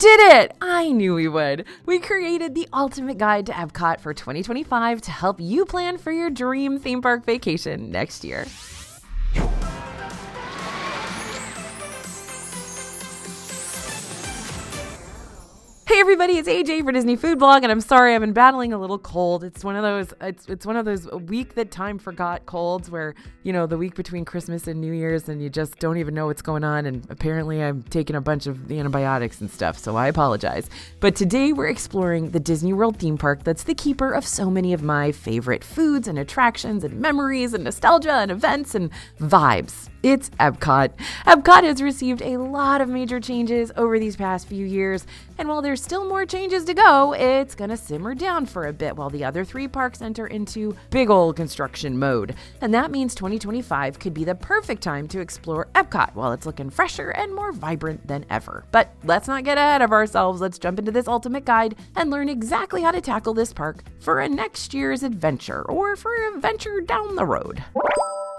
did it! I knew we would. We created the ultimate guide to Epcot for 2025 to help you plan for your dream theme park vacation next year. Hey everybody, it's AJ for Disney Food Blog, and I'm sorry I've been battling a little cold. It's one of those week that time forgot colds where, the week between Christmas and New Year's and you just don't even know what's going on, and apparently I'm taking a bunch of antibiotics and stuff, so I apologize. But today we're exploring the Disney World theme park that's the keeper of so many of my favorite foods and attractions and memories and nostalgia and events and vibes. It's Epcot. Epcot has received a lot of major changes over these past few years, and while there's still more changes to go, it's gonna simmer down for a bit while the other three parks enter into big old construction mode. And that means 2025 could be the perfect time to explore Epcot while it's looking fresher and more vibrant than ever. But let's not get ahead of ourselves. Let's jump into this ultimate guide and learn exactly how to tackle this park for a next year's adventure or for a venture down the road.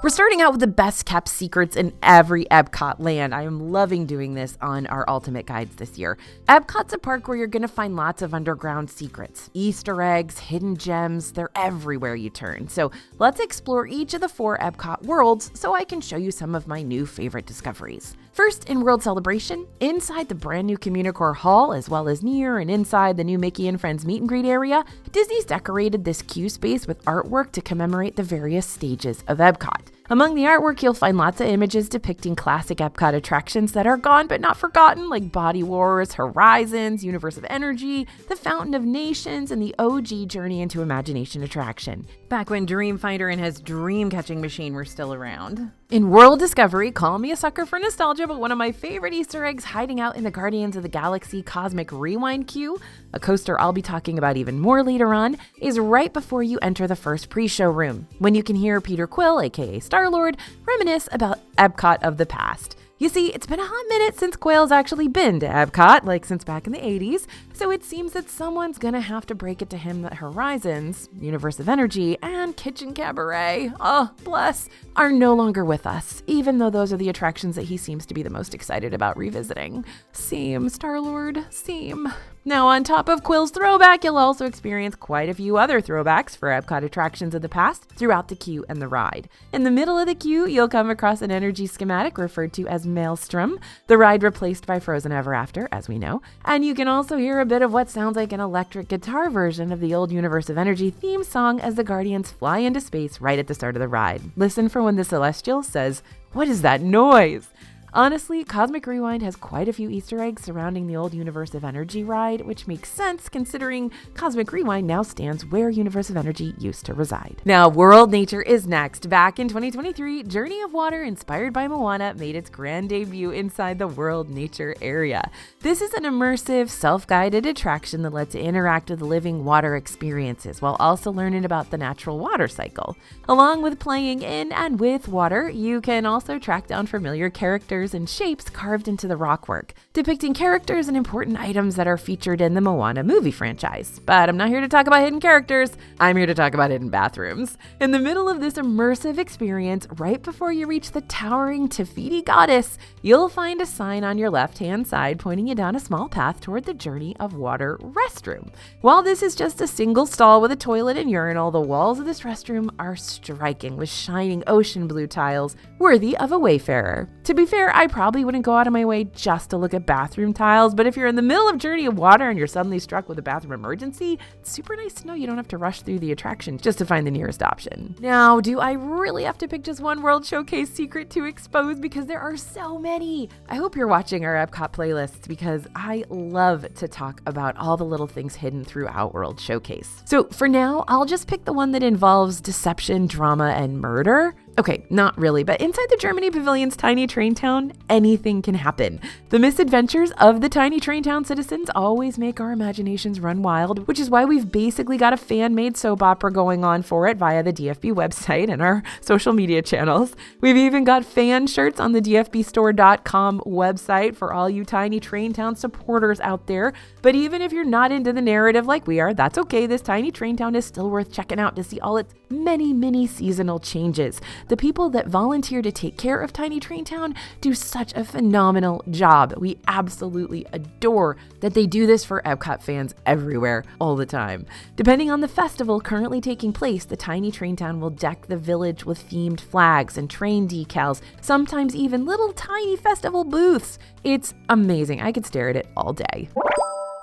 We're starting out with the best kept secrets in every Epcot land. I am loving doing this on our ultimate guides this year. Epcot's a park where you're going to find lots of underground secrets, Easter eggs, hidden gems. They're everywhere you turn. So let's explore each of the 4 Epcot worlds so I can show you some of my new favorite discoveries. First, in World Celebration, inside the brand new Communicore Hall, as well as near and inside the new Mickey and Friends meet and greet area, Disney's decorated this queue space with artwork to commemorate the various stages of Epcot. Among the artwork, you'll find lots of images depicting classic Epcot attractions that are gone but not forgotten, like Body Wars, Horizons, Universe of Energy, the Fountain of Nations, and the OG Journey into Imagination attraction, back when Dreamfinder and his dream-catching machine were still around. In World Discovery, call me a sucker for nostalgia, but one of my favorite Easter eggs hiding out in the Guardians of the Galaxy Cosmic Rewind queue, a coaster I'll be talking about even more later on, is right before you enter the first pre-show room, when you can hear Peter Quill, aka Star-Lord, reminisce about Epcot of the past. You see, it's been a hot minute since Quail's actually been to Epcot, like since back in the 80s, so it seems that someone's gonna have to break it to him that Horizons, Universe of Energy, and Kitchen Cabaret, oh bless, are no longer with us, even though those are the attractions that he seems to be the most excited about revisiting. Same, Star-Lord, same. Now, on top of Quill's throwback, you'll also experience quite a few other throwbacks for Epcot attractions of the past throughout the queue and the ride. In the middle of the queue, you'll come across an energy schematic referred to as Maelstrom, the ride replaced by Frozen Ever After, as we know. And you can also hear a bit of what sounds like an electric guitar version of the old Universe of Energy theme song as the Guardians fly into space right at the start of the ride. Listen for when the Celestial says, "What is that noise?" Honestly, Cosmic Rewind has quite a few Easter eggs surrounding the old Universe of Energy ride, which makes sense considering Cosmic Rewind now stands where Universe of Energy used to reside. Now, World Nature is next. Back in 2023, Journey of Water, inspired by Moana, made its grand debut inside the World Nature area. This is an immersive, self-guided attraction that lets you interact with living water experiences while also learning about the natural water cycle. Along with playing in and with water, you can also track down familiar characters and shapes carved into the rockwork, depicting characters and important items that are featured in the Moana movie franchise. But I'm not here to talk about hidden characters, I'm here to talk about hidden bathrooms. In the middle of this immersive experience, right before you reach the towering Te Fiti Goddess, you'll find a sign on your left-hand side pointing you down a small path toward the Journey of Water restroom. While this is just a single stall with a toilet and urinal, the walls of this restroom are striking with shining ocean blue tiles worthy of a wayfarer. To be fair, I probably wouldn't go out of my way just to look at bathroom tiles, but if you're in the middle of Journey of Water and you're suddenly struck with a bathroom emergency, it's super nice to know you don't have to rush through the attraction just to find the nearest option. Now, do I really have to pick just one World Showcase secret to expose? Because there are so many. I hope you're watching our Epcot playlists because I love to talk about all the little things hidden throughout World Showcase. So for now, I'll just pick the one that involves deception, drama, and murder. Okay, not really, but inside the Germany Pavilion's tiny train town, anything can happen. The misadventures of the tiny train town citizens always make our imaginations run wild, which is why we've basically got a fan-made soap opera going on for it via the DFB website and our social media channels. We've even got fan shirts on the dfbstore.com website for all you tiny train town supporters out there. But even if you're not into the narrative like we are, that's okay. This tiny train town is still worth checking out to see all its many seasonal changes. the people that volunteer to take care of Tiny Train Town do such a phenomenal job. We absolutely adore that they do this for Epcot fans everywhere, all the time. Depending on the festival currently taking place, the Tiny Train Town will deck the village with themed flags and train decals, sometimes even little tiny festival booths. It's amazing. I could stare at it all day.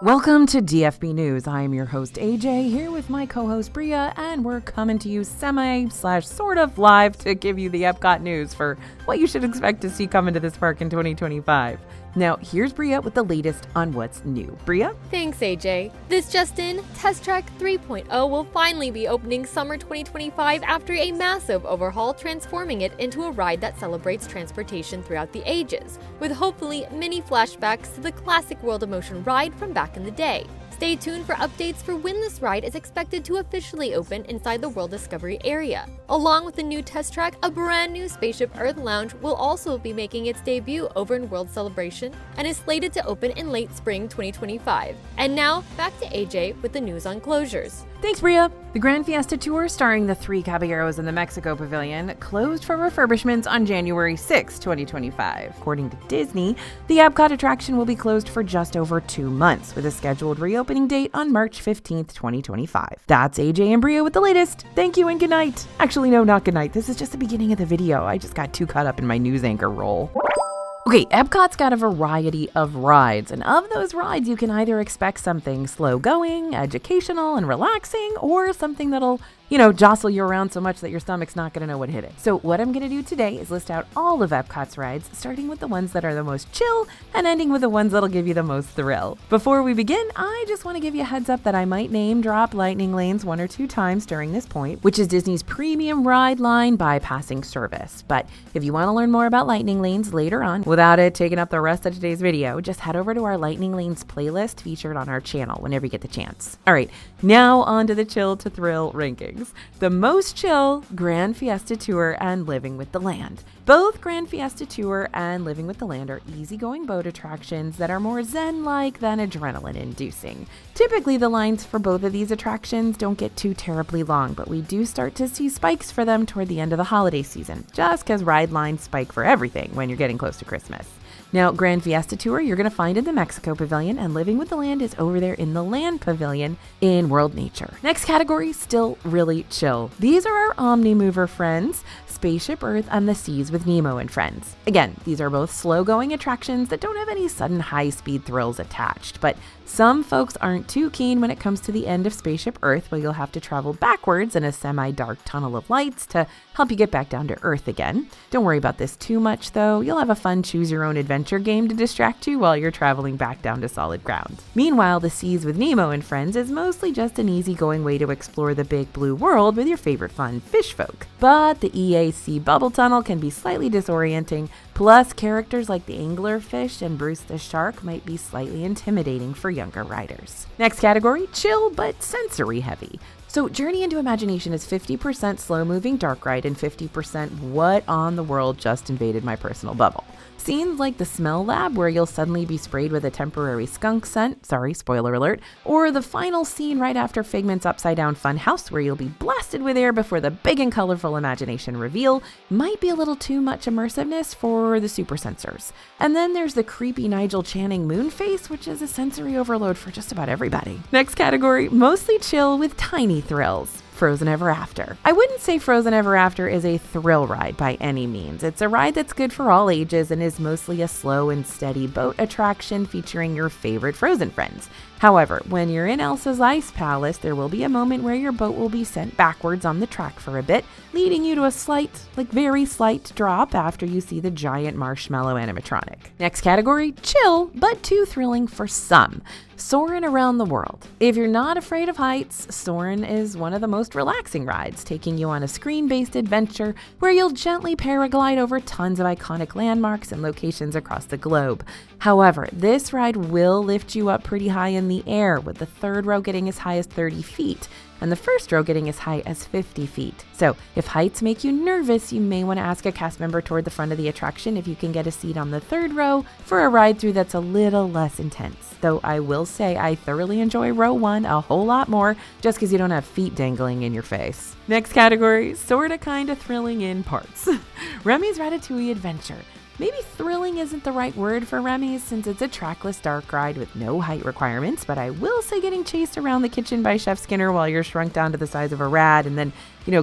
Welcome to DFB News. I am your host, AJ, here with my co-host, Bria, and we're coming to you sort of live to give you the Epcot news for what you should expect to see coming to this park in 2025. Now, here's Bria with the latest on what's new. Bria? Thanks, AJ. This just in, Test Track 3.0 will finally be opening summer 2025 after a massive overhaul, transforming it into a ride that celebrates transportation throughout the ages, with hopefully many flashbacks to the classic World of Motion ride from back in the day. Stay tuned for updates for when this ride is expected to officially open inside the World Discovery area. Along with the new test track, a brand new Spaceship Earth Lounge will also be making its debut over in World Celebration and is slated to open in late spring 2025. And now, back to AJ with the news on closures. Thanks, Bria. The Grand Fiesta Tour, starring the three Caballeros in the Mexico Pavilion, closed for refurbishments on January 6, 2025. According to Disney, the Epcot attraction will be closed for just over 2 months, with a scheduled reopening date on March 15, 2025. That's AJ and Bria with the latest. Thank you and good night. Actually, no, not good night. This is just the beginning of the video. I just got too caught up in my news anchor role. Okay, Epcot's got a variety of rides, and of those rides, you can either expect something slow-going, educational, and relaxing, or something that'll, jostle you around so much that your stomach's not going to know what hit it. So what I'm going to do today is list out all of Epcot's rides, starting with the ones that are the most chill, and ending with the ones that'll give you the most thrill. Before we begin, I just want to give you a heads up that I might name drop Lightning Lanes 1 or 2 times during this point, which is Disney's premium ride line bypassing service. But if you want to learn more about Lightning Lanes later on, without it taking up the rest of today's video, just head over to our Lightning Lanes playlist featured on our channel whenever you get the chance. All right, now on to the chill to thrill rankings. The most chill, Grand Fiesta Tour and Living with the Land. Both Grand Fiesta Tour and Living with the Land are easygoing boat attractions that are more zen-like than adrenaline-inducing. Typically, the lines for both of these attractions don't get too terribly long, but we do start to see spikes for them toward the end of the holiday season, just because ride lines spike for everything when you're getting close to Christmas. Now, Grand Fiesta Tour you're going to find in the Mexico Pavilion, and Living with the Land is over there in the Land Pavilion in World Nature. Next category, still really chill. These are our Omni-Mover friends, Spaceship Earth and the Seas with Nemo and Friends. Again, these are both slow-going attractions that don't have any sudden high-speed thrills attached, but some folks aren't too keen when it comes to the end of Spaceship Earth, where you'll have to travel backwards in a semi-dark tunnel of lights to help you get back down to Earth again. Don't worry about this too much, though. You'll have a fun choose-your-own-adventure game to distract you while you're traveling back down to solid ground. Meanwhile, the Seas with Nemo and Friends is mostly just an easygoing way to explore the big blue world with your favorite fun fish folk. But the EAC Bubble Tunnel can be slightly disorienting, plus characters like the anglerfish and Bruce the Shark might be slightly intimidating for younger riders. Next category, chill but sensory heavy. So Journey into Imagination is 50% slow-moving dark ride and 50% what on the world just invaded my personal bubble. Scenes like the Smell Lab, where you'll suddenly be sprayed with a temporary skunk scent, sorry, spoiler alert, or the final scene right after Figment's Upside Down Fun House, where you'll be blasted with air before the big and colorful Imagination reveal, might be a little too much immersiveness for the super sensors. And then there's the creepy Nigel Channing moon face, which is a sensory overload for just about everybody. Next category, mostly chill with tiny thrills. Frozen Ever After. I wouldn't say Frozen Ever After is a thrill ride by any means. It's a ride that's good for all ages and is mostly a slow and steady boat attraction featuring your favorite Frozen friends. However, when you're in Elsa's Ice Palace, there will be a moment where your boat will be sent backwards on the track for a bit, leading you to a slight, very slight drop after you see the giant marshmallow animatronic. Next category, chill, but too thrilling for some. Soarin' Around the World. If you're not afraid of heights, Soarin' is one of the most relaxing rides, taking you on a screen-based adventure where you'll gently paraglide over tons of iconic landmarks and locations across the globe. However, this ride will lift you up pretty high in the air, with the third row getting as high as 30 feet. and the first row getting as high as 50 feet. So if heights make you nervous, you may want to ask a cast member toward the front of the attraction if you can get a seat on the third row for a ride through that's a little less intense. Though I will say I thoroughly enjoy row 1 a whole lot more just because you don't have feet dangling in your face. Next category, sorta kinda thrilling in parts. Remy's Ratatouille Adventure. Maybe thrilling isn't the right word for Remy's since it's a trackless dark ride with no height requirements, but I will say getting chased around the kitchen by Chef Skinner while you're shrunk down to the size of a rat and then,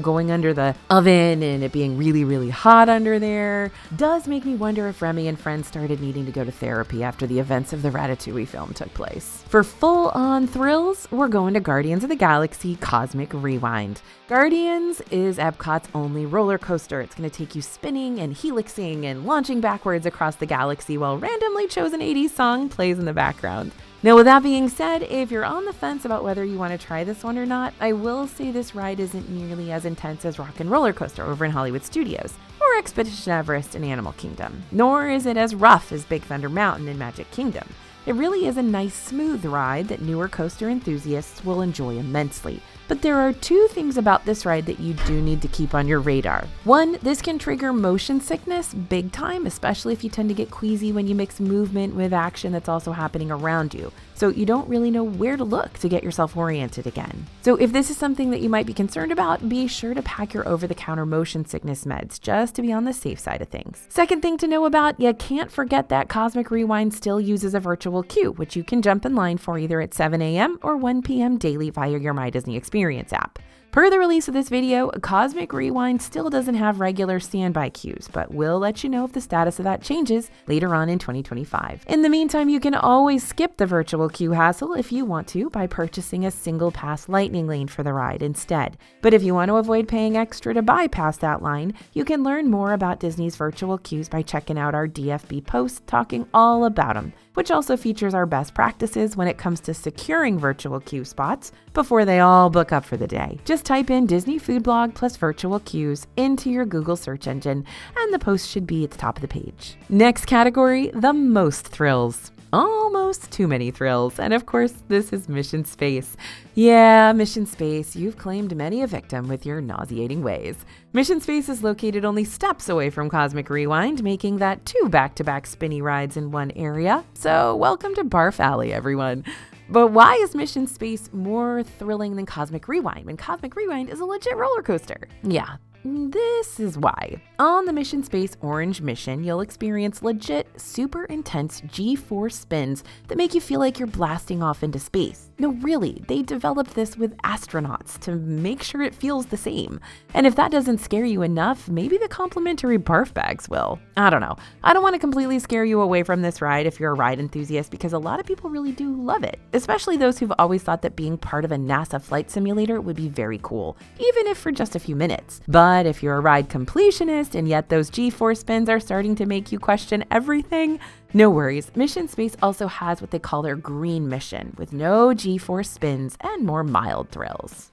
going under the oven and it being really, really hot under there does make me wonder if Remy and friends started needing to go to therapy after the events of the Ratatouille film took place. For full-on thrills, we're going to Guardians of the Galaxy Cosmic Rewind. Guardians is Epcot's only roller coaster. It's going to take you spinning and helixing and launching backwards across the galaxy while randomly chosen 80s song plays in the background. Now, with that being said, if you're on the fence about whether you want to try this one or not, I will say this ride isn't nearly as intense as Rock and Roller Coaster over in Hollywood Studios or Expedition Everest in Animal Kingdom, nor is it as rough as Big Thunder Mountain in Magic Kingdom. It really is a nice, smooth ride that newer coaster enthusiasts will enjoy immensely. But there are two things about this ride that you do need to keep on your radar. One, this can trigger motion sickness big time, especially if you tend to get queasy when you mix movement with action that's also happening around you. So you don't really know where to look to get yourself oriented again. So if this is something that you might be concerned about, be sure to pack your over-the-counter motion sickness meds just to be on the safe side of things. Second thing to know about, you can't forget that Cosmic Rewind still uses a virtual queue, which you can jump in line for either at 7 a.m. or 1 p.m. daily via your My Disney Experience app. Per the release of this video, Cosmic Rewind still doesn't have regular standby queues, but we'll let you know if the status of that changes later on in 2025. In the meantime, you can always skip the virtual queue hassle if you want to by purchasing a single pass lightning lane for the ride instead. But if you want to avoid paying extra to bypass that line, you can learn more about Disney's virtual queues by checking out our DFB post talking all about them, which also features our best practices when it comes to securing virtual queue spots before they all book up for the day. Just type in Disney Food Blog plus virtual queues into your Google search engine, and the post should be at the top of the page. Next category, the most thrills. Almost too many thrills. And of course, this is Mission Space. Yeah, Mission Space, you've claimed many a victim with your nauseating ways. Mission Space is located only steps away from Cosmic Rewind, making that 2 back-to-back spinny rides in one area. So welcome to Barf Alley, everyone. But why is Mission Space more thrilling than Cosmic Rewind when Cosmic Rewind is a legit roller coaster? Yeah. This is why. On the Mission Space Orange Mission, you'll experience legit, super intense G-force spins that make you feel like you're blasting off into space. No, really, they developed this with astronauts to make sure it feels the same. And if that doesn't scare you enough, maybe the complimentary barf bags will. I don't know. I don't want to completely scare you away from this ride if you're a ride enthusiast, because a lot of people really do love it, especially those who've always thought that being part of a NASA flight simulator would be very cool, even if for just a few minutes. But if you're a ride completionist and yet those G-force spins are starting to make you question everything, no worries. Mission Space also has what they call their green mission, with no G-force spins and more mild thrills.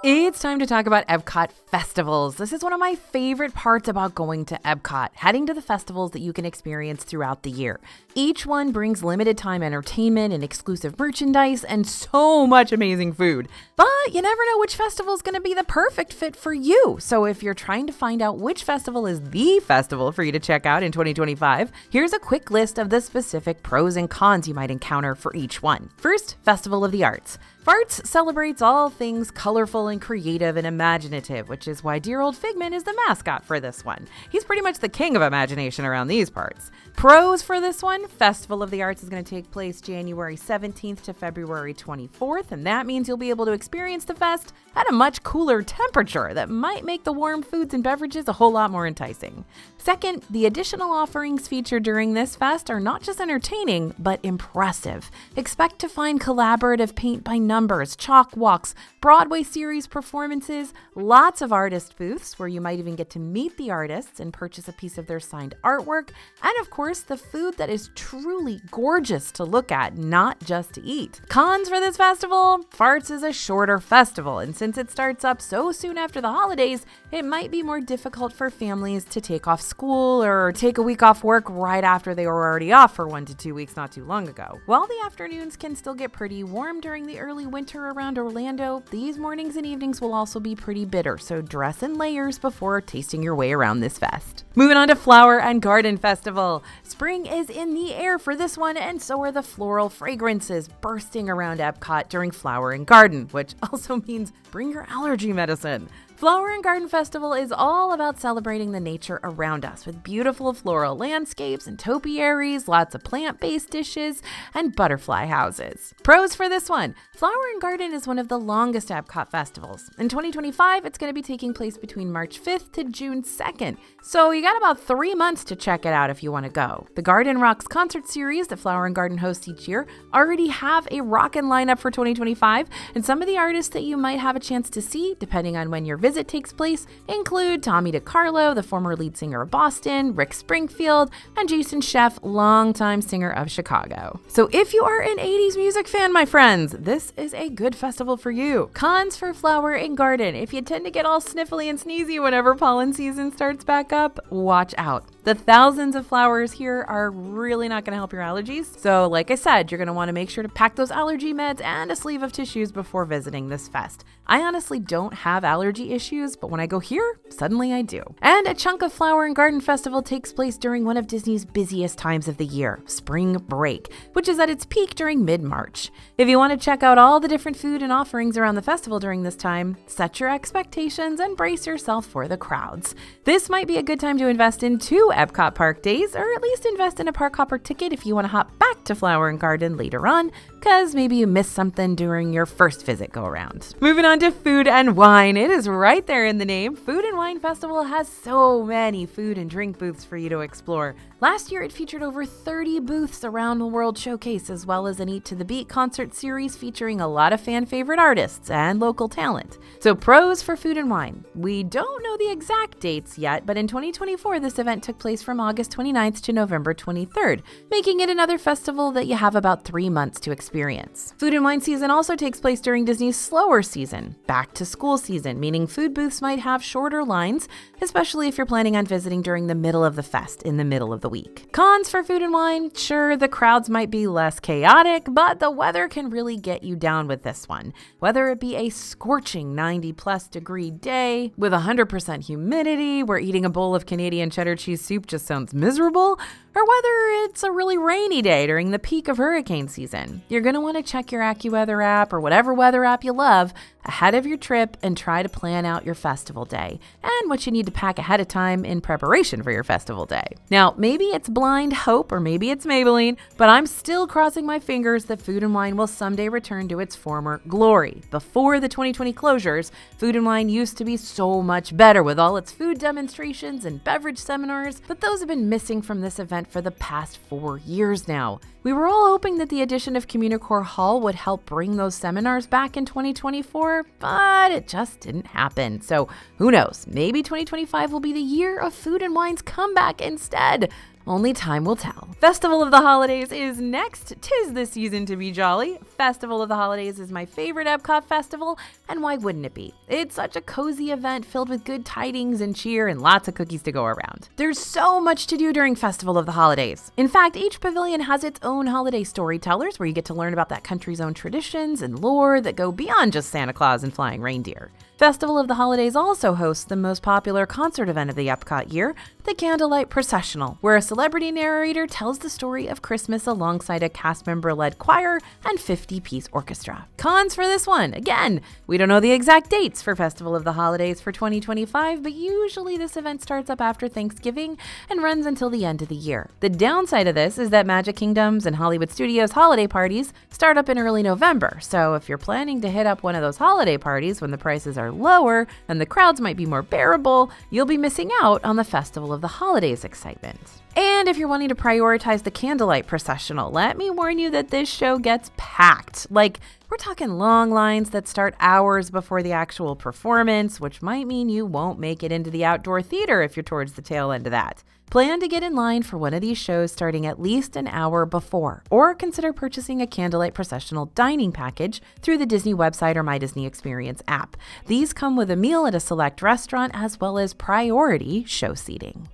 It's time to talk about Epcot festivals. This is one of my favorite parts about going to Epcot, heading to the festivals that you can experience throughout the year. Each one brings limited time entertainment and exclusive merchandise and so much amazing food. But you never know which festival is going to be the perfect fit for you. So if you're trying to find out which festival is the festival for you to check out in 2025, here's a quick list of the specific pros and cons you might encounter for each one. First, Festival of the Arts. Farts celebrates all things colorful and creative and imaginative, which is why dear old Figment is the mascot for this one. He's pretty much the king of imagination around these parts. Pros for this one, Festival of the Arts is going to take place January 17th to February 24th, and that means you'll be able to experience the fest at a much cooler temperature that might make the warm foods and beverages a whole lot more enticing. Second, the additional offerings featured during this fest are not just entertaining, but impressive. Expect to find collaborative paint by numbers, chalk walks, Broadway series performances, lots of artist booths where you might even get to meet the artists and purchase a piece of their signed artwork, and of course, the food that is truly gorgeous to look at, not just to eat. Cons for this festival? Farts is a shorter festival, and since it starts up so soon after the holidays, it might be more difficult for families to take off school or take a week off work right after they were already off for 1 to 2 weeks not too long ago. While the afternoons can still get pretty warm during the early early winter around Orlando, these mornings and evenings will also be pretty bitter, so dress in layers before tasting your way around this fest. Moving on to Flower and Garden Festival. Spring is in the air for this one, and so are the floral fragrances bursting around Epcot during Flower and Garden, which also means bring your allergy medicine. Flower and Garden Festival is all about celebrating the nature around us with beautiful floral landscapes and topiaries, lots of plant-based dishes, and butterfly houses. Pros for this one. Flower and Garden is one of the longest Epcot festivals. In 2025, it's going to be taking place between March 5th to June 2nd. So you got about 3 months to check it out if you want to go. The Garden Rocks concert series that Flower and Garden hosts each year already have a rockin' lineup for 2025, and some of the artists that you might have a chance to see, depending on when your visit takes place, include Tommy DiCarlo, the former lead singer of Boston, Rick Springfield, and Jason Scheff, longtime singer of Chicago. So if you are an 80s music fan, my friends, this is a good festival for you. Cons for Flower and Garden. If you tend to get all sniffly and sneezy whenever pollen season starts back up, watch out. The thousands of flowers here are really not going to help your allergies. So like I said, you're going to want to make sure to pack those allergy meds and a sleeve of tissues before visiting this fest. I honestly don't have allergy issues, but when I go here, suddenly I do. And a chunk of Flower and Garden Festival takes place during one of Disney's busiest times of the year, spring break, which is at its peak during mid-March. If you want to check out all the different food and offerings around the festival during this time, set your expectations and brace yourself for the crowds. This might be a good time to invest in 2 Epcot Park days, or at least invest in a park hopper ticket if you want to hop back to Flower and Garden later on, because maybe you missed something during your first visit go around. Moving on to Food and Wine. It is right there in the name. Food and Wine Festival has so many food and drink booths for you to explore. Last year, it featured over 30 booths around the World Showcase, as well as an Eat to the Beat concert series featuring a lot of fan favorite artists and local talent. So pros for Food and Wine. We don't know the exact dates yet, but in 2024, this event took place from August 29th to November 23rd, making it another festival that you have about 3 months to experience. Food and Wine season also takes place during Disney's slower season, back to school season, meaning food booths might have shorter lines, especially if you're planning on visiting during the middle of the fest in the middle of the week. Cons for Food and Wine. Sure, the crowds might be less chaotic, but the weather can really get you down with this one. Whether it be a scorching 90+ degree day with 100% humidity where eating a bowl of Canadian cheddar cheese soup just sounds miserable, or whether it's a really rainy day during the peak of hurricane season. You're going to want to check your AccuWeather app or whatever weather app you love ahead of your trip and try to plan out your festival day and what you need to pack ahead of time in preparation for your festival day. Now, maybe it's blind hope or maybe it's Maybelline, but I'm still crossing my fingers that Food and Wine will someday return to its former glory. Before the 2020 closures, Food and Wine used to be so much better with all its food demonstrations and beverage seminars, but those have been missing from this event for the past 4 years now. We were all hoping that the addition of Communicore Hall would help bring those seminars back in 2024, but it just didn't happen. So who knows? Maybe 2025 will be the year of Food and Wine's comeback instead. Only time will tell. Festival of the Holidays is next. 'Tis the season to be jolly. Festival of the Holidays is my favorite Epcot festival, and why wouldn't it be? It's such a cozy event filled with good tidings and cheer and lots of cookies to go around. There's so much to do during Festival of the Holidays. In fact, each pavilion has its own holiday storytellers where you get to learn about that country's own traditions and lore that go beyond just Santa Claus and flying reindeer. Festival of the Holidays also hosts the most popular concert event of the Epcot year, the Candlelight Processional, where a celebrity narrator tells the story of Christmas alongside a cast member-led choir and 50-piece orchestra. Cons for this one. Again, we don't know the exact dates for Festival of the Holidays for 2025, but usually this event starts up after Thanksgiving and runs until the end of the year. The downside of this is that Magic Kingdom's and Hollywood Studios holiday parties start up in early November, so if you're planning to hit up one of those holiday parties when the prices are lower and the crowds might be more bearable, you'll be missing out on the Festival of the Holidays excitement. And if you're wanting to prioritize the Candlelight Processional, let me warn you that this show gets packed. Like, we're talking long lines that start hours before the actual performance, which might mean you won't make it into the outdoor theater if you're towards the tail end of that. Plan to get in line for one of these shows starting at least an hour before, or consider purchasing a Candlelight Processional dining package through the Disney website or My Disney Experience app. These come with a meal at a select restaurant as well as priority show seating.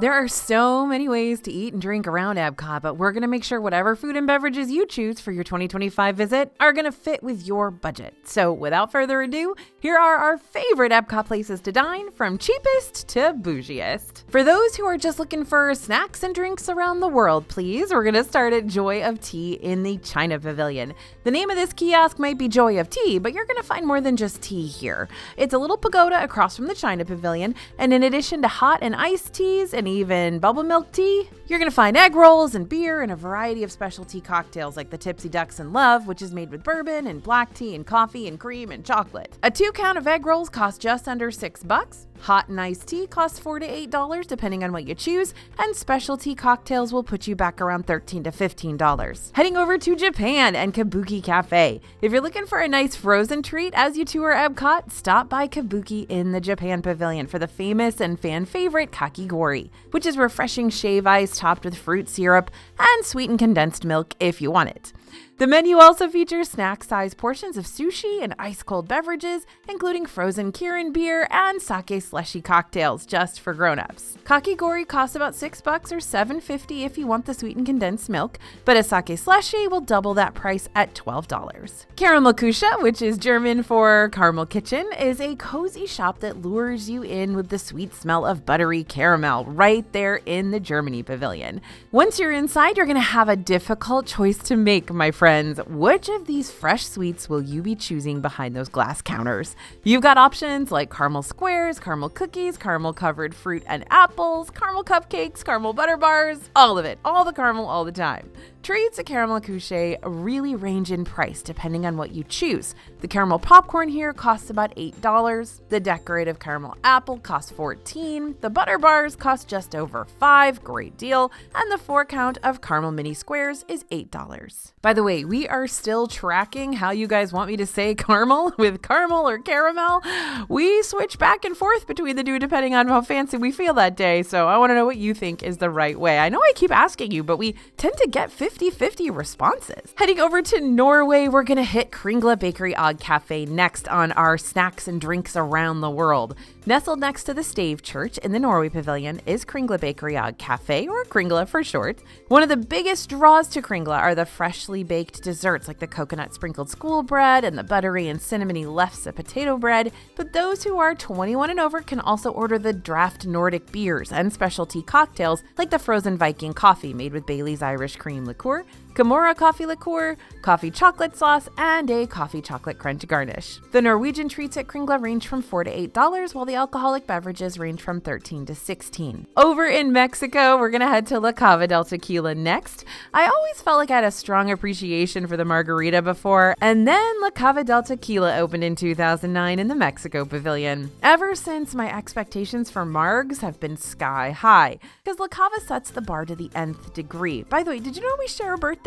There are so many ways to eat and drink around EPCOT, but we're going to make sure whatever food and beverages you choose for your 2025 visit are going to fit with your budget. So without further ado, here are our favorite EPCOT places to dine, from cheapest to bougiest. For those who are just looking for snacks and drinks around the world, please, we're going to start at Joy of Tea in the China Pavilion. The name of this kiosk might be Joy of Tea, but you're going to find more than just tea here. It's a little pagoda across from the China Pavilion, and in addition to hot and iced teas and even bubble milk tea, you're going to find egg rolls and beer and a variety of specialty cocktails like the Tipsy Ducks in Love, which is made with bourbon and black tea and coffee and cream and chocolate. A 2-count of egg rolls costs just under $6. Hot and iced tea costs $4 to $8 depending on what you choose, and specialty cocktails will put you back around $13 to $15. Heading over to Japan and Kabuki Cafe. If you're looking for a nice frozen treat as you tour EPCOT, stop by Kabuki in the Japan Pavilion for the famous and fan favorite kakigori, which is refreshing shave ice topped with fruit syrup and sweetened condensed milk if you want it. The menu also features snack-sized portions of sushi and ice-cold beverages, including frozen Kirin beer and sake slushy cocktails just for grown-ups. Kakigori costs about $6 or $7.50 if you want the sweetened condensed milk, but a sake slushy will double that price at $12. Karamelkusha, which is German for caramel kitchen, is a cozy shop that lures you in with the sweet smell of buttery caramel right there in the Germany Pavilion. Once you're inside, you're going to have a difficult choice to make, my friends. Which of these fresh sweets will you be choosing behind those glass counters? You've got options like caramel squares, caramel cookies, caramel covered fruit and apples, caramel cupcakes, caramel butter bars, all of it, all the caramel all the time. Treats at Karamelkusha really range in price depending on what you choose. The caramel popcorn here costs about $8. The decorative caramel apple costs $14. The butter bars cost just over $5, great deal. And the 4-count of caramel mini squares is $8. By the way, we are still tracking how you guys want me to say caramel with caramel or caramel. We switch back and forth between the two depending on how fancy we feel that day. So I want to know what you think is the right way. I know I keep asking you, but we tend to get 50-50 responses. Heading over to Norway, we're going to hit Kringla Bakery Og Cafe next on our snacks and drinks around the world. Nestled next to the Stave Church in the Norway Pavilion is Kringla Bakery Og Cafe, or Kringla for short. One of the biggest draws to Kringla are the freshly baked desserts like the coconut sprinkled school bread and the buttery and cinnamony lefse potato bread, but those who are 21 and over can also order the draft Nordic beers and specialty cocktails like the frozen Viking coffee made with Bailey's Irish cream liqueur, Gamora coffee liqueur, coffee chocolate sauce, and a coffee chocolate crunch garnish. The Norwegian treats at Kringla range from $4 to $8, while the alcoholic beverages range from $13 to $16. Over in Mexico, we're going to head to La Cava del Tequila next. I always felt like I had a strong appreciation for the margarita before, and then La Cava del Tequila opened in 2009 in the Mexico Pavilion. Ever since, my expectations for margs have been sky high, because La Cava sets the bar to the nth degree. By the way, did you know we share a birthday?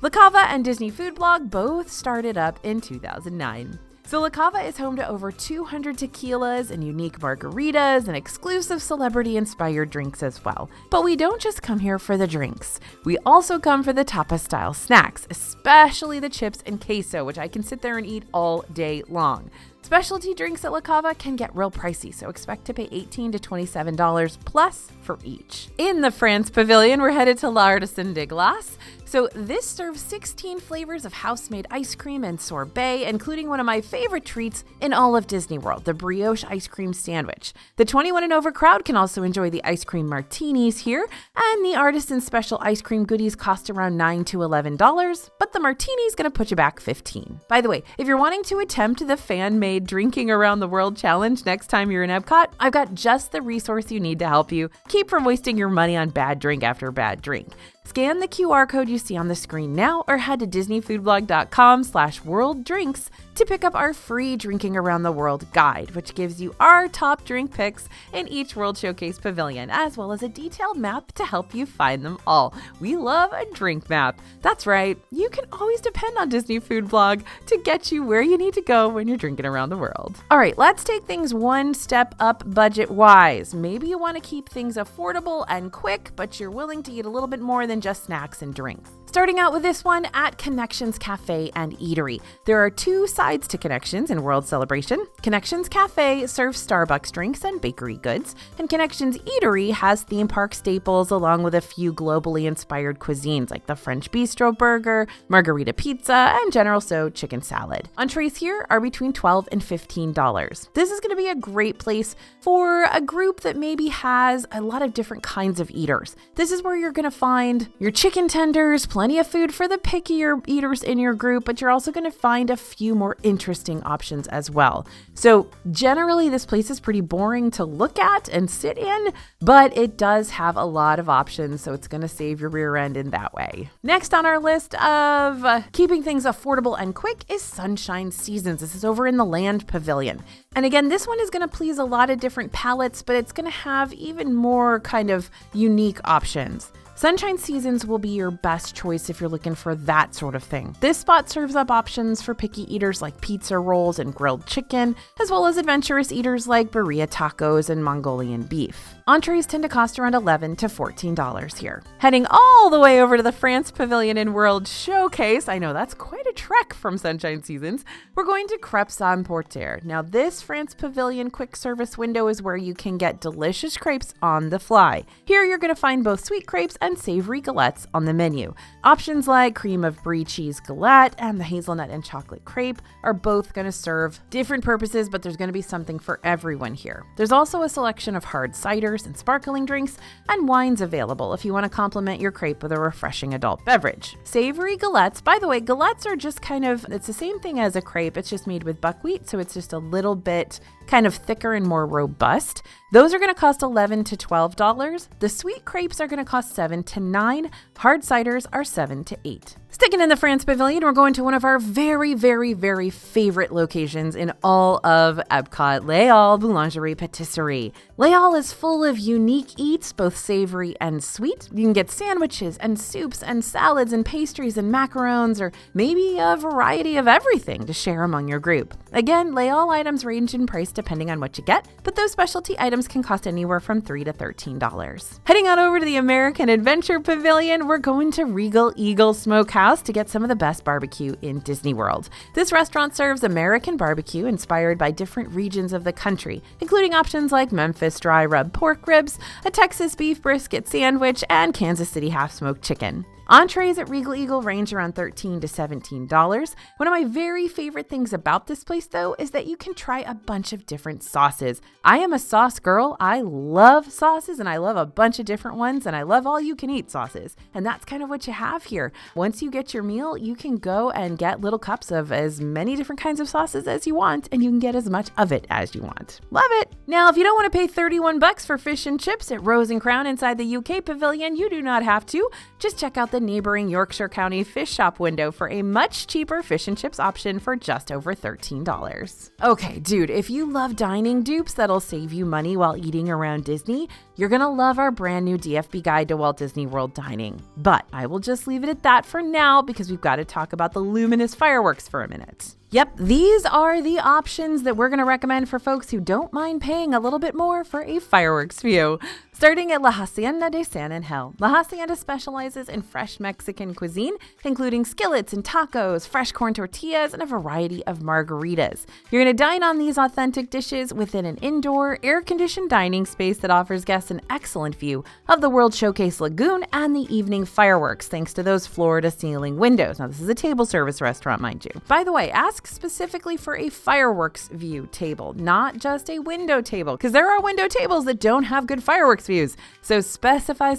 La Cava and Disney Food Blog both started up in 2009. So La Cava is home to over 200 tequilas and unique margaritas and exclusive celebrity-inspired drinks as well. But we don't just come here for the drinks. We also come for the tapas-style snacks, especially the chips and queso, which I can sit there and eat all day long. Specialty drinks at La Cava can get real pricey, so expect to pay $18 to $27 plus for each. In the France Pavilion, we're headed to l'Artisan de Glace. So this serves 16 flavors of house-made ice cream and sorbet, including one of my favorite treats in all of Disney World, the brioche ice cream sandwich. The 21 and over crowd can also enjoy the ice cream martinis here, and the Artisan special ice cream goodies cost around $9 to $11, but the martini's gonna put you back $15. By the way, if you're wanting to attempt the fan-made Drinking Around the World challenge next time you're in EPCOT, I've got just the resource you need to help you keep from wasting your money on bad drink after bad drink. Scan the QR code you see on the screen now or head to disneyfoodblog.com/worlddrinks to pick up our free Drinking Around the World guide, which gives you our top drink picks in each World Showcase pavilion, as well as a detailed map to help you find them all. We love a drink map. That's right, you can always depend on Disney Food Blog to get you where you need to go when you're drinking around the world. All right, let's take things one step up budget-wise. Maybe you want to keep things affordable and quick, but you're willing to eat a little bit more than just snacks and drinks. Starting out with this one at Connections Cafe and Eatery. There are two sides to Connections in World Celebration. Connections Cafe serves Starbucks drinks and bakery goods, and Connections Eatery has theme park staples along with a few globally inspired cuisines like the French Bistro Burger, Margarita Pizza, and General Tso chicken salad. Entrees here are between $12 and $15. This is going to be a great place for a group that maybe has a lot of different kinds of eaters. This is where you're going to find your chicken tenders, plenty of food for the pickier eaters in your group, but you're also going to find a few more interesting options as well. So generally, this place is pretty boring to look at and sit in, but it does have a lot of options, so it's going to save your rear end in that way. Next on our list of keeping things affordable and quick is Sunshine Seasons. This is over in the Land Pavilion. And again, this one is going to please a lot of different palates, but it's going to have even more kind of unique options. Sunshine Seasons will be your best choice if you're looking for that sort of thing. This spot serves up options for picky eaters like pizza rolls and grilled chicken, as well as adventurous eaters like birria tacos and Mongolian beef. Entrees tend to cost around $11 to $14 here. Heading all the way over to the France Pavilion and World Showcase, I know that's quite a trek from Sunshine Seasons, we're going to Crêpes Emporter. Now this France Pavilion quick service window is where you can get delicious crepes on the fly. Here you're going to find both sweet crepes and savory galettes on the menu. Options like cream of brie cheese galette and the hazelnut and chocolate crepe are both going to serve different purposes, but there's going to be something for everyone here. There's also a selection of hard ciders and sparkling drinks and wines available if you want to complement your crepe with a refreshing adult beverage. Savory galettes, by the way, galettes are just it's the same thing as a crepe, it's just made with buckwheat, so it's just a little bit kind of thicker and more robust. Those are going to cost $11 to $12. The sweet crepes are going to cost $7 to $9. Hard ciders are $7 to $8. Sticking in the France Pavilion, we're going to one of our very, very, very favorite locations in all of Epcot, Les Halles Boulangerie Patisserie. Les Halles is full of unique eats, both savory and sweet. You can get sandwiches and soups and salads and pastries and macarons, or maybe a variety of everything to share among your group. Again, Les Halles items range in price depending on what you get, but those specialty items can cost anywhere from $3 to $13. Heading on over to the American Adventure Pavilion, we're going to Regal Eagle Smokehouse to get some of the best barbecue in Disney World. This restaurant serves American barbecue inspired by different regions of the country, including options like Memphis dry rub pork ribs, a Texas beef brisket sandwich, and Kansas City half-smoked chicken. Entrees at Regal Eagle range around $13 to $17. One of my very favorite things about this place, though, is that you can try a bunch of different sauces. I am a sauce girl. I love sauces, and I love a bunch of different ones, and I love all-you-can-eat sauces. And that's kind of what you have here. Once you get your meal, you can go and get little cups of as many different kinds of sauces as you want, and you can get as much of it as you want. Love it! Now, if you don't want to pay $31 for fish and chips at Rose and Crown inside the UK Pavilion, you do not have to. Just check out the neighboring Yorkshire County Fish Shop window for a much cheaper fish and chips option for just over $13. Okay, dude, if you love dining dupes that'll save you money while eating around Disney, you're gonna love our brand new DFB Guide to Walt Disney World Dining. But I will just leave it at that for now because we've got to talk about the luminous fireworks for a minute. Yep, these are the options that we're going to recommend for folks who don't mind paying a little bit more for a fireworks view. Starting at La Hacienda de San Angel. La Hacienda specializes in fresh Mexican cuisine, including skillets and tacos, fresh corn tortillas, and a variety of margaritas. You're going to dine on these authentic dishes within an indoor, air-conditioned dining space that offers guests an excellent view of the World Showcase Lagoon and the evening fireworks, thanks to those floor-to-ceiling windows. Now, this is a table service restaurant, mind you. By the way, ask specifically for a fireworks view table, not just a window table, because there are window tables that don't have good fireworks views. So specify.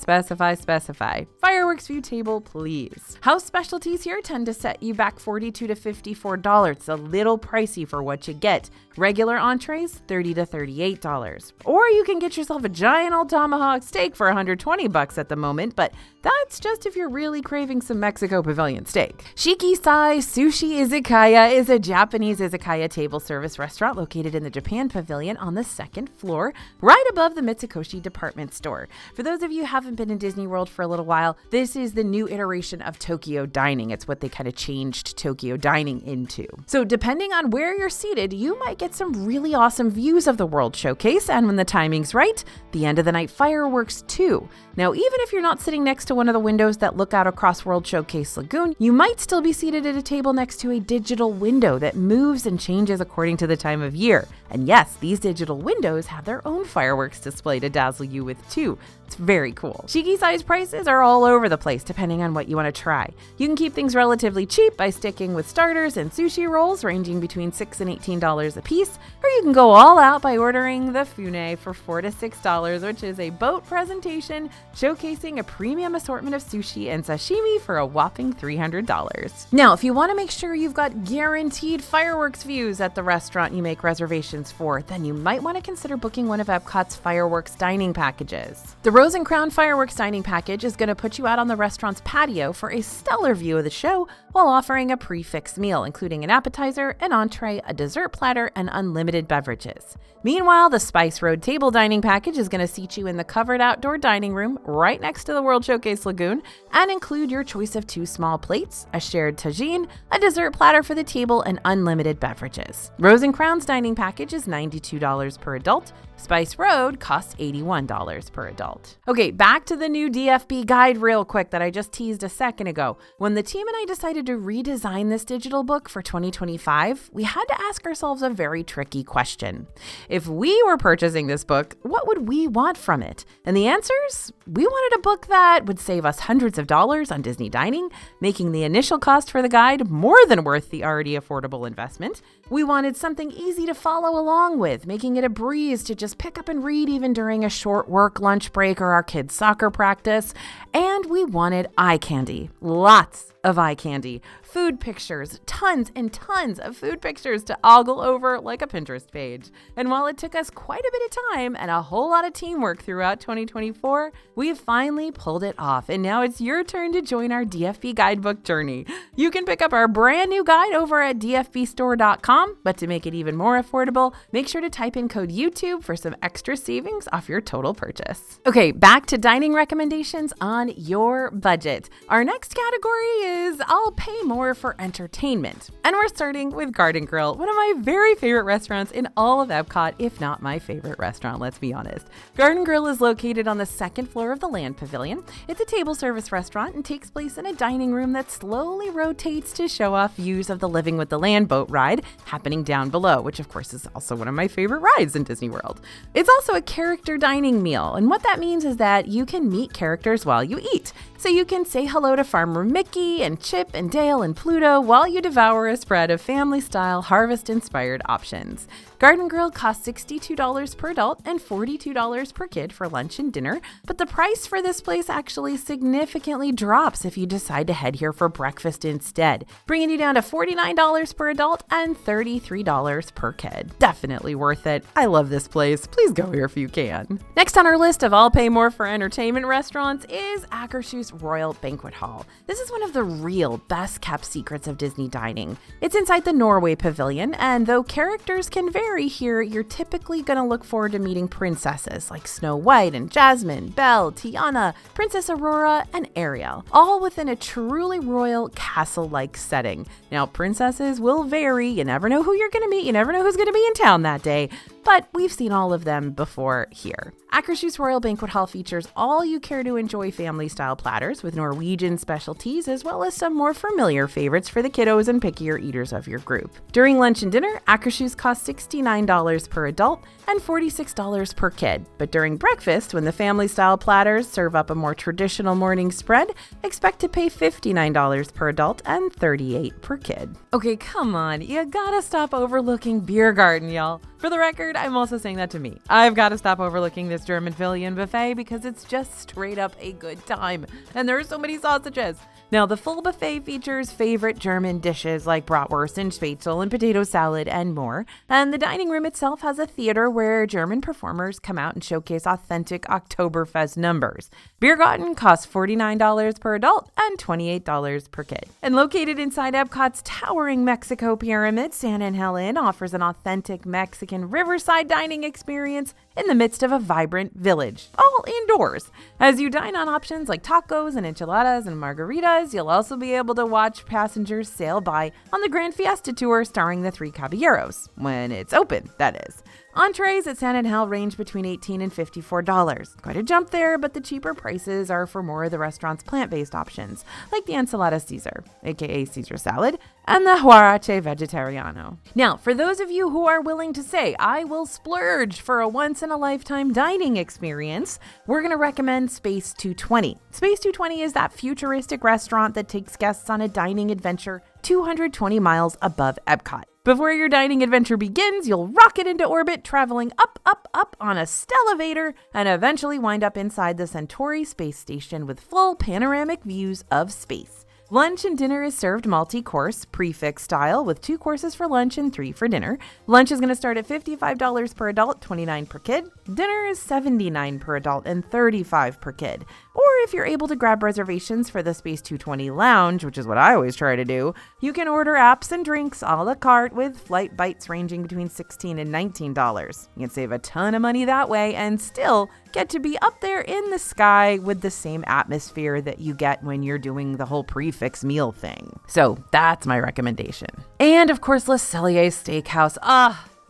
Fireworks view table, please. House specialties here tend to set you back $42 to $54. It's a little pricey for what you get. Regular entrees, $30 to $38. Or you can get yourself a giant old tomahawk steak for $120 at the moment, but that's just if you're really craving some Mexico Pavilion steak. Shiki Sai Sushi Izakaya is is a Japanese izakaya table service restaurant located in the Japan Pavilion on the second floor, right above the Mitsukoshi department store. For those of you who haven't been in Disney World for a little while, this is the new iteration of Tokyo Dining. It's what they kind of changed Tokyo Dining into. So depending on where you're seated, you might get some really awesome views of the World Showcase, and when the timing's right, the end of the night fireworks too. Now, even if you're not sitting next to one of the windows that look out across World Showcase Lagoon, you might still be seated at a table next to a digital window that moves and changes according to the time of year. And yes, these digital windows have their own fireworks display to dazzle you with too. It's very cool. Shiki-size prices are all over the place depending on what you want to try. You can keep things relatively cheap by sticking with starters and sushi rolls ranging between $6 and $18 a piece, or you can go all out by ordering the fune for $4 to $6, which is a boat presentation showcasing a premium assortment of sushi and sashimi for a whopping $300. Now, if you want to make sure you've got guaranteed fireworks views at the restaurant you make reservations for, then you might want to consider booking one of Epcot's fireworks dining packages. The Rose and Crown Fireworks Dining Package is going to put you out on the restaurant's patio for a stellar view of the show while offering a prix-fixe meal, including an appetizer, an entree, a dessert platter, and unlimited beverages. Meanwhile, the Spice Road Table Dining Package is going to seat you in the covered outdoor dining room right next to the World Showcase Lagoon and include your choice of 2 small plates, a shared tagine, a dessert platter for the table, and unlimited beverages. Rose and Crown's dining package is $92 per adult. Spice Road costs $81 per adult. Okay, back to the new DFB guide real quick that I just teased a second ago. When the team and I decided to redesign this digital book for 2025, we had to ask ourselves a very tricky question. If we were purchasing this book, what would we want from it? And the answers? We wanted a book that would save us hundreds of dollars on Disney dining, making the initial cost for the guide more than worth the already affordable investment. We wanted something easy to follow along with, making it a breeze to just pick up and read even during a short work lunch break or our kids' soccer practice. And we wanted eye candy. Lots of eye candy. Food pictures, tons and tons of food pictures to ogle over like a Pinterest page. And while it took us quite a bit of time and a whole lot of teamwork throughout 2024, we've finally pulled it off. And now it's your turn to join our DFB guidebook journey. You can pick up our brand new guide over at dfbstore.com, but to make it even more affordable, make sure to type in code YouTube for some extra savings off your total purchase. Okay, back to dining recommendations on your budget. Our next category is I'll pay more for entertainment. And we're starting with Garden Grill, one of my very favorite restaurants in all of Epcot, if not my favorite restaurant, let's be honest. Garden Grill is located on the second floor of the Land Pavilion. It's a table service restaurant and takes place in a dining room that slowly rotates to show off views of the Living with the Land boat ride happening down below, which of course is also one of my favorite rides in Disney World. It's also a character dining meal, and what that means is that you can meet characters while you eat. So you can say hello to Farmer Mickey and Chip and Dale and Pluto while you devour a spread of family-style, harvest-inspired options. Garden Grill costs $62 per adult and $42 per kid for lunch and dinner, but the price for this place actually significantly drops if you decide to head here for breakfast instead, bringing you down to $49 per adult and $33 per kid. Definitely worth it. I love this place. Please go here if you can. Next on our list of I'll pay more for entertainment restaurants is Akershus Royal Banquet Hall. This is one of the real best-kept secrets of Disney dining. It's inside the Norway Pavilion, and though characters can vary here, you're typically going to look forward to meeting princesses like Snow White and Jasmine, Belle, Tiana, Princess Aurora, and Ariel, all within a truly royal castle-like setting. Now, princesses will vary. You never know who you're going to meet. You never know who's going to be in town that day. But we've seen all of them before here. Akershus Royal Banquet Hall features all you care to enjoy family-style platters with Norwegian specialties, as well as some more familiar favorites for the kiddos and pickier eaters of your group. During lunch and dinner, Akershus costs $69 per adult and $46 per kid. But during breakfast, when the family-style platters serve up a more traditional morning spread, expect to pay $59 per adult and $38 per kid. Okay, come on, you gotta stop overlooking Beer Garden, y'all. For the record, I'm also saying that to me. I've got to stop overlooking this German Pavilion buffet because it's just straight up a good time. And there are so many sausages. Now, the full buffet features favorite German dishes like bratwurst and spätzle and potato salad and more. And the dining room itself has a theater where German performers come out and showcase authentic Oktoberfest numbers. Biergarten costs $49 per adult and $28 per kid. And located inside Epcot's towering Mexico pyramid, San Angel Inn offers an authentic Mexican riverside dining experience in the midst of a vibrant village, all indoors. As you dine on options like tacos and enchiladas and margaritas, you'll also be able to watch passengers sail by on the Grand Fiesta Tour starring the Three Caballeros, when it's open, that is. Entrees at San Angel range between $18 and $54. Quite a jump there, but the cheaper prices are for more of the restaurant's plant-based options, like the ensalada Caesar, aka Caesar salad, and the huarache vegetariano. Now, for those of you who are willing to say, I will splurge for a once-in-a-lifetime dining experience, we're going to recommend Space 220. Space 220 is that futuristic restaurant that takes guests on a dining adventure 220 miles above Epcot. Before your dining adventure begins, you'll rocket into orbit, traveling up, up, up on a stellevator, and eventually wind up inside the Centauri space station with full panoramic views of space. Lunch and dinner is served multi-course, prefix style, with 2 courses for lunch and 3 for dinner. Lunch is going to start at $55 per adult, $29 per kid. Dinner is $79 per adult and $35 per kid. Or if you're able to grab reservations for the Space 220 Lounge, which is what I always try to do, you can order apps and drinks a la carte with flight bites ranging between $16 and $19. You can save a ton of money that way and still get to be up there in the sky with the same atmosphere that you get when you're doing the whole prefix meal thing. So that's my recommendation. And of course, Le Cellier's Steakhouse.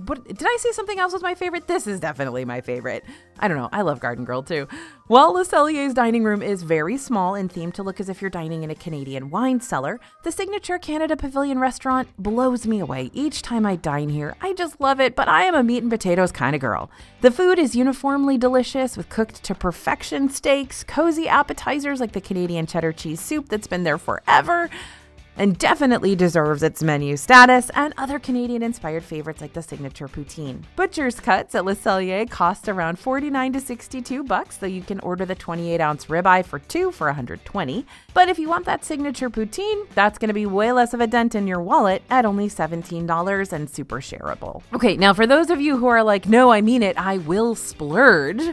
But did I say something else was my favorite? This is definitely my favorite. I don't know. I love Garden Grill too. While Le Cellier's dining room is very small and themed to look as if you're dining in a Canadian wine cellar, the signature Canada Pavilion restaurant blows me away each time I dine here. I just love it, but I am a meat and potatoes kind of girl. The food is uniformly delicious with cooked to perfection steaks, cozy appetizers like the Canadian cheddar cheese soup that's been there forever, and definitely deserves its menu status, and other Canadian-inspired favorites like the signature poutine. Butcher's cuts at Le Cellier cost around $49 to $62, though you can order the 28-ounce ribeye for 2 for $120. But if you want that signature poutine, that's going to be way less of a dent in your wallet at only $17 and super shareable. Okay, now for those of you who are like, no, I mean it, I will splurge,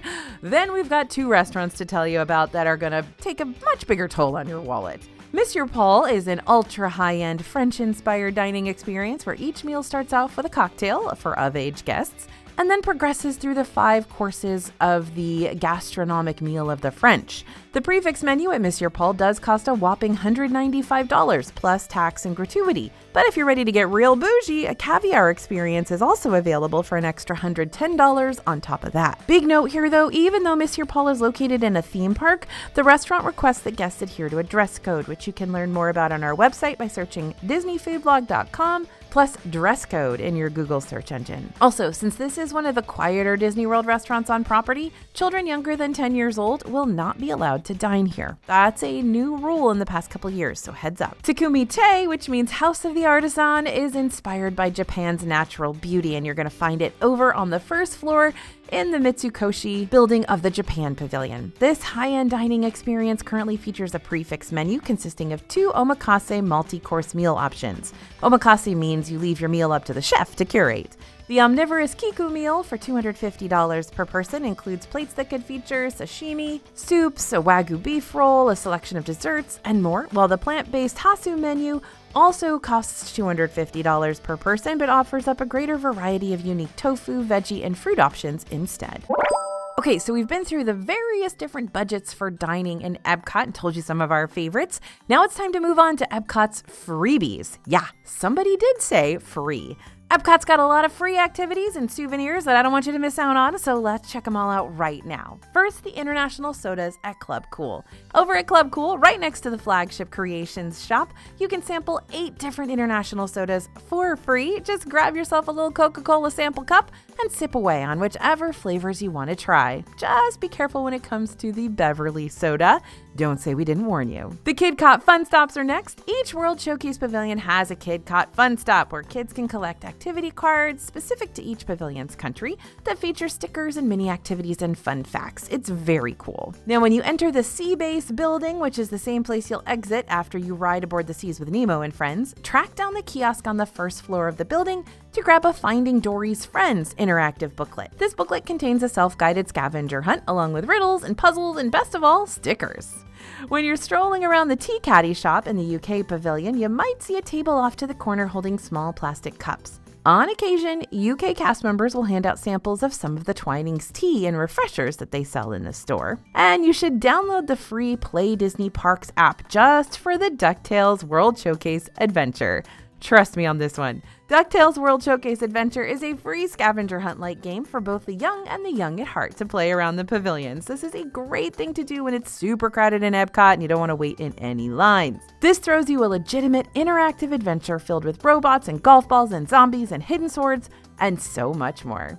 then we've got 2 restaurants to tell you about that are going to take a much bigger toll on your wallet. Monsieur Paul is an ultra-high-end French-inspired dining experience where each meal starts off with a cocktail for of-age guests and then progresses through the 5 courses of the gastronomic meal of the French. The prefix menu at Monsieur Paul does cost a whopping $195 plus tax and gratuity. But if you're ready to get real bougie, a caviar experience is also available for an extra $110 on top of that. Big note here though, even though Monsieur Paul is located in a theme park, the restaurant requests that guests adhere to a dress code, which you can learn more about on our website by searching DisneyFoodblog.com plus dress code in your Google search engine. Also, since this is one of the quieter Disney World restaurants on property, children younger than 10 years old will not be allowed to dine here. That's a new rule in the past couple years, so heads up. Takumi Te, which means House of the Artisan, is inspired by Japan's natural beauty, and you're going to find it over on the first floor in the Mitsukoshi building of the Japan Pavilion. This high-end dining experience currently features a prefix menu consisting of 2 omakase multi-course meal options. Omakase means you leave your meal up to the chef to curate. The omnivorous Kiku meal for $250 per person includes plates that could feature sashimi, soups, a Wagyu beef roll, a selection of desserts, and more, while the plant-based Hasu menu also costs $250 per person, but offers up a greater variety of unique tofu, veggie, and fruit options instead. Okay, so we've been through the various different budgets for dining in Epcot and told you some of our favorites. Now it's time to move on to Epcot's freebies. Yeah, somebody did say free. Epcot's got a lot of free activities and souvenirs that I don't want you to miss out on, so let's check them all out right now. First, the international sodas at Club Cool. Over at Club Cool, right next to the flagship Creations shop, you can sample 8 different international sodas for free. Just grab yourself a little Coca-Cola sample cup and sip away on whichever flavors you want to try. Just be careful when it comes to the Beverly soda. Don't say we didn't warn you. The KidCot Fun Stops are next. Each World Showcase Pavilion has a KidCot Fun Stop where kids can collect activity cards specific to each pavilion's country that feature stickers and mini activities and fun facts. It's very cool. Now, when you enter the Sea Base building, which is the same place you'll exit after you ride aboard the Seas with Nemo and Friends, track down the kiosk on the first floor of the building to grab a Finding Dory's Friends interactive booklet. This booklet contains a self-guided scavenger hunt along with riddles and puzzles and, best of all, stickers. When you're strolling around the Tea Caddy shop in the UK pavilion, you might see a table off to the corner holding small plastic cups. On occasion, UK cast members will hand out samples of some of the Twinings tea and refreshers that they sell in the store. And you should download the free Play Disney Parks app just for the DuckTales World Showcase Adventure. Trust me on this one. DuckTales World Showcase Adventure is a free scavenger hunt-like game for both the young and the young at heart to play around the pavilions. This is a great thing to do when it's super crowded in Epcot and you don't want to wait in any lines. This throws you a legitimate interactive adventure filled with robots and golf balls and zombies and hidden swords and so much more.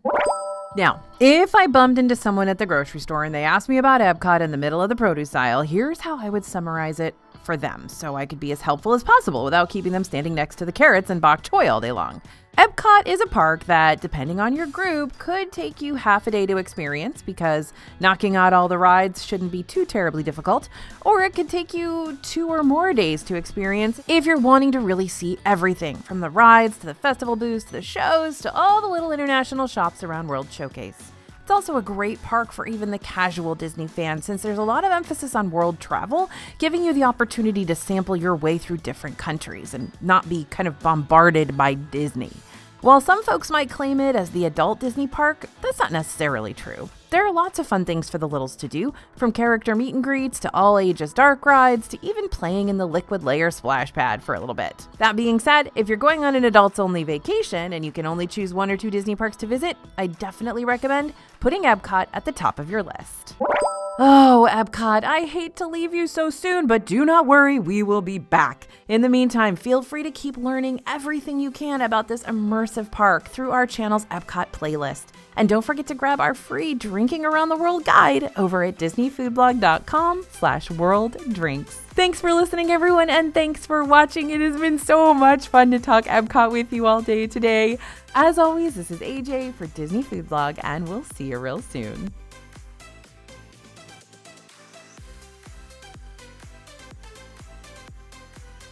Now, if I bumped into someone at the grocery store and they asked me about Epcot in the middle of the produce aisle, here's how I would summarize it for them so I could be as helpful as possible without keeping them standing next to the carrots and bok choy all day long. Epcot is a park that, depending on your group, could take you half a day to experience because knocking out all the rides shouldn't be too terribly difficult, or it could take you 2 or more days to experience if you're wanting to really see everything, from the rides to the festival booths to the shows to all the little international shops around World Showcase. It's also a great park for even the casual Disney fan since there's a lot of emphasis on world travel, giving you the opportunity to sample your way through different countries and not be kind of bombarded by Disney. While some folks might claim it as the adult Disney park, that's not necessarily true. There are lots of fun things for the littles to do, from character meet and greets to all ages dark rides to even playing in the liquid layer splash pad for a little bit. That being said, if you're going on an adults only vacation and you can only choose 1 or 2 Disney parks to visit, I definitely recommend putting Epcot at the top of your list. Oh, Epcot, I hate to leave you so soon, but do not worry, we will be back. In the meantime, feel free to keep learning everything you can about this immersive park through our channel's Epcot playlist. And don't forget to grab our free Drinking Around the World guide over at disneyfoodblog.com/worlddrinks. Thanks for listening, everyone, and thanks for watching. It has been so much fun to talk Epcot with you all day today. As always, this is AJ for Disney Food Blog, and we'll see you real soon.